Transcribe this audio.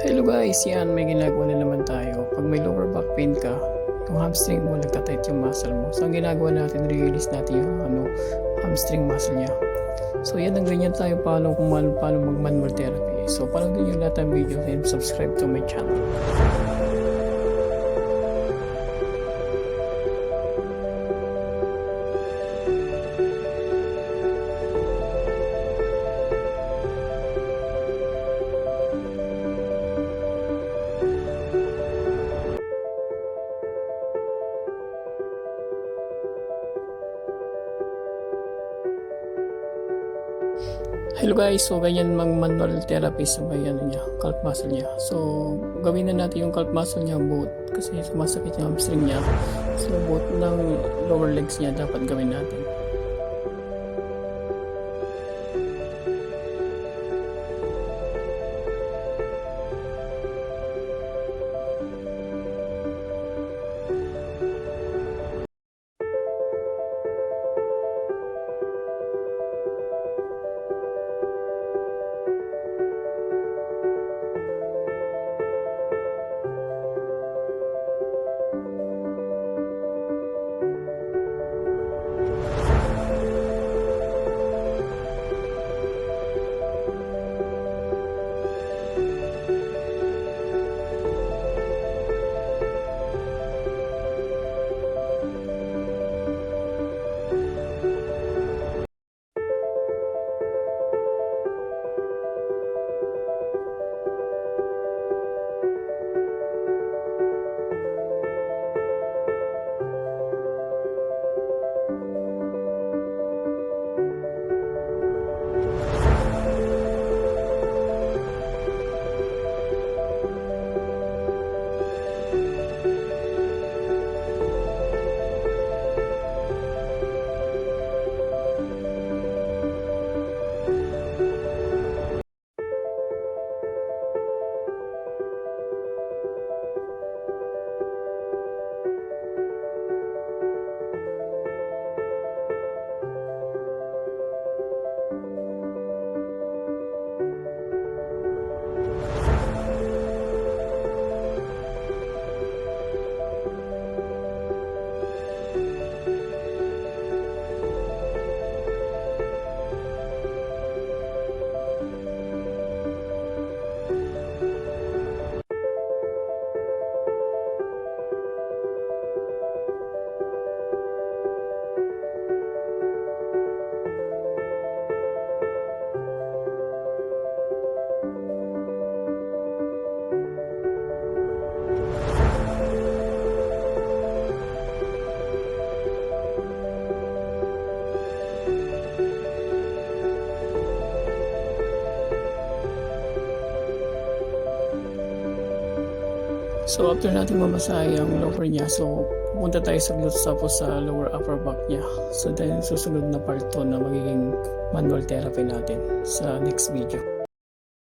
Hello guys, yan may ginagawa na naman tayo. Pag may lower back pain ka, yung hamstring mo nagtatight yung muscle mo. So ang ginagawa natin, release natin yung hamstring muscle niya. So yan ang ganyan tayo paano mag manual therapy. So panoodin yung lahat ng video and subscribe to my channel. Hello guys, so ganyan manual therapy sa may calf muscle niya. So gawin na natin yung calf muscle niya both kasi sumasakit yung hamstring niya. So both ng lower legs niya dapat gawin natin. So after natin mamasahe ang lower niya, so pupunta tayo sa glutes tapos sa lower upper back niya. So then susunod na part 2 na magiging manual therapy natin sa next video.